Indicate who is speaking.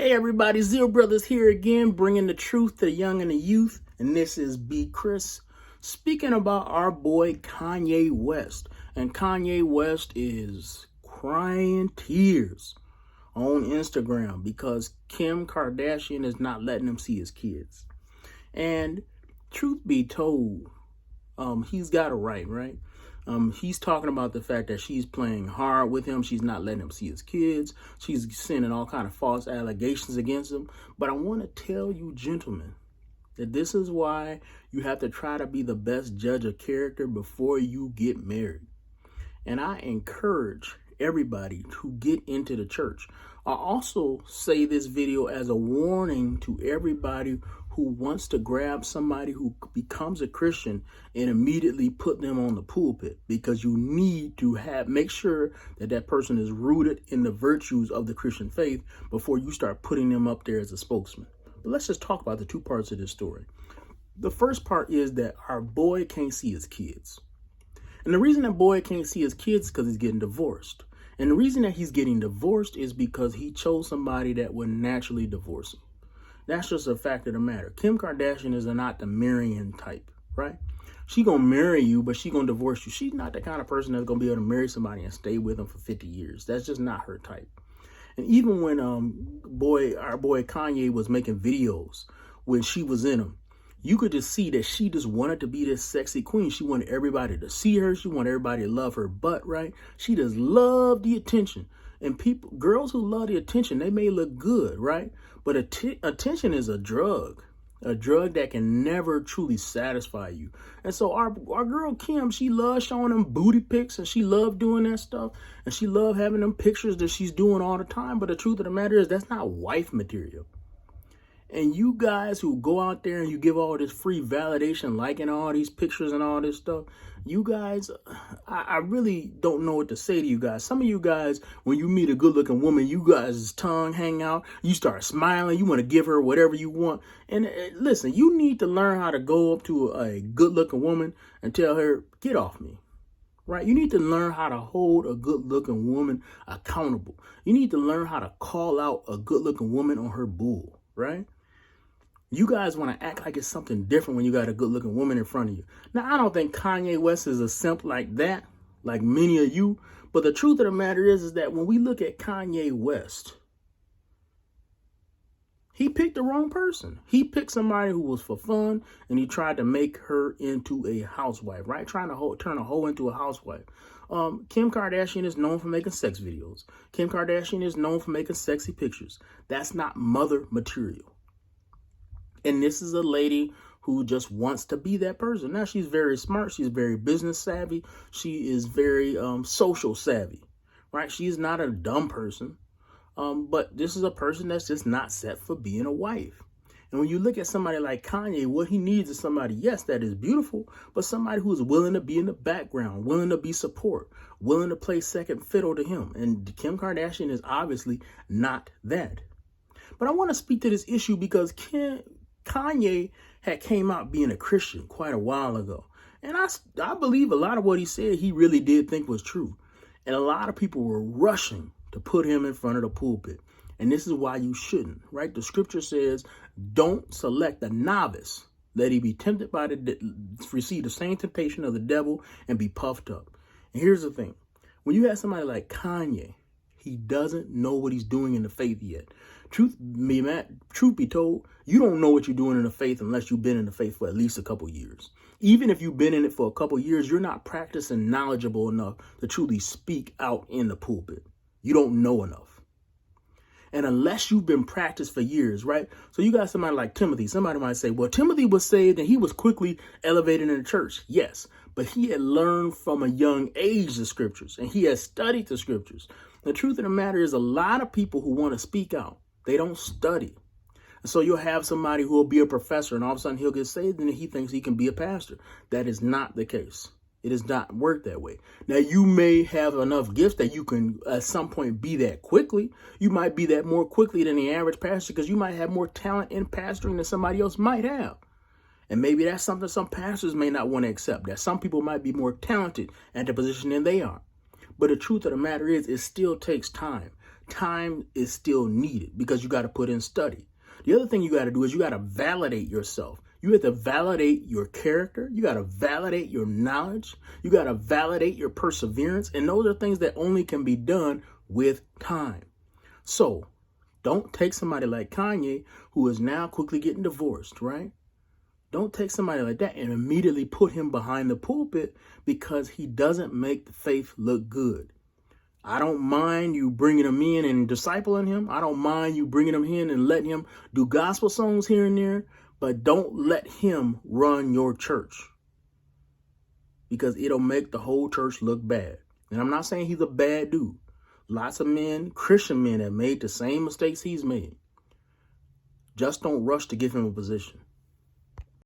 Speaker 1: Hey everybody, Zero Brothers here again, bringing the truth to the young and the youth. And this is B. Chris speaking about our boy Kanye West. And Kanye West is crying tears on Instagram because Kim Kardashian is not letting him see his kids. And truth be told, he's got a right? He's talking about the fact that she's playing hard with him. She's not letting him see his kids. She's sending all kind of false allegations against him. But I want to tell you, gentlemen, that this is why you have to try to be the best judge of character before you get married. And I encourage everybody to get into the church. I also say this video as a warning to everybody who wants to grab somebody who becomes a Christian and immediately put them on the pulpit, because you need to make sure that that person is rooted in the virtues of the Christian faith before you start putting them up there as a spokesman. But let's just talk about the two parts of this story. The first part is that our boy can't see his kids. And the reason that boy can't see his kids is because he's getting divorced. And the reason that he's getting divorced is because he chose somebody that would naturally divorce him. That's just a fact of the matter. Kim Kardashian is not the marrying type, right? She gonna marry you, but she gonna divorce you. She's not the kind of person that's gonna be able to marry somebody and stay with them for 50 years. That's just not her type. And even when our boy Kanye was making videos when she was in them, you could just see that she just wanted to be this sexy queen. She wanted everybody to see her. She wanted everybody to love her butt, right? She just loved the attention. And girls who love the attention, they may look good, right? But attention is a drug that can never truly satisfy you. And so our girl Kim, she loves showing them booty pics, and she loved doing that stuff. And she loved having them pictures that she's doing all the time. But the truth of the matter is that's not wife material. And you guys who go out there and you give all this free validation, liking all these pictures and all this stuff, you guys, I really don't know what to say to you guys. Some of you guys, when you meet a good looking woman, you guys' tongue hang out, you start smiling, you want to give her whatever you want. And listen, you need to learn how to go up to a good looking woman and tell her, get off me. Right? You need to learn how to hold a good-looking woman accountable. You need to learn how to call out a good-looking woman on her bull, right? You guys want to act like it's something different when you got a good-looking woman in front of you. Now, I don't think Kanye West is a simp like that, like many of you. But the truth of the matter is that when we look at Kanye West, he picked the wrong person. He picked somebody who was for fun, and he tried to make her into a housewife, right? Trying to turn a hoe into a housewife. Kim Kardashian is known for making sex videos. Kim Kardashian is known for making sexy pictures. That's not mother material. And this is a lady who just wants to be that person. Now, she's very smart. She's very business savvy. She is very social savvy, right? She's not a dumb person. But this is a person that's just not set for being a wife. And when you look at somebody like Kanye, what he needs is somebody, yes, that is beautiful, but somebody who is willing to be in the background, willing to be support, willing to play second fiddle to him. And Kim Kardashian is obviously not that. But I want to speak to this issue because Kanye had came out being a Christian quite a while ago. And I believe a lot of what he said, he really did think was true. And a lot of people were rushing to put him in front of the pulpit. And this is why you shouldn't, right? The scripture says, don't select a novice, let he be tempted by receive the same temptation of the devil and be puffed up. And here's the thing. When you have somebody like Kanye, he doesn't know what he's doing in the faith yet. Truth be told, you don't know what you're doing in the faith unless you've been in the faith for at least a couple years. Even if you've been in it for a couple years, you're not practiced and knowledgeable enough to truly speak out in the pulpit. You don't know enough. And unless you've been practiced for years, right? So you got somebody like Timothy. Somebody might say, well, Timothy was saved and he was quickly elevated in the church. Yes, but he had learned from a young age the scriptures, and he has studied the scriptures. The truth of the matter is a lot of people who want to speak out, they don't study. And so you'll have somebody who will be a professor and all of a sudden he'll get saved and he thinks he can be a pastor. That is not the case. It does not work that way. Now, you may have enough gifts that you can at some point be that quickly. You might be that more quickly than the average pastor because you might have more talent in pastoring than somebody else might have. And maybe that's something some pastors may not want to accept, that some people might be more talented at the position than they are. But the truth of the matter is, it still takes time. time is still needed because you got to put in study. The other thing you got to do is you got to validate yourself. You have to validate your character. You got to validate your knowledge. You got to validate your perseverance. And those are things that only can be done with time. So don't take somebody like Kanye, who is now quickly getting divorced, right? Don't take somebody like that and immediately put him behind the pulpit because he doesn't make the faith look good. I don't mind you bringing him in and discipling him. I don't mind you bringing him in and letting him do gospel songs here and there, but don't let him run your church because it'll make the whole church look bad. And I'm not saying he's a bad dude. Lots of men, Christian men, have made the same mistakes he's made. Just don't rush to give him a position.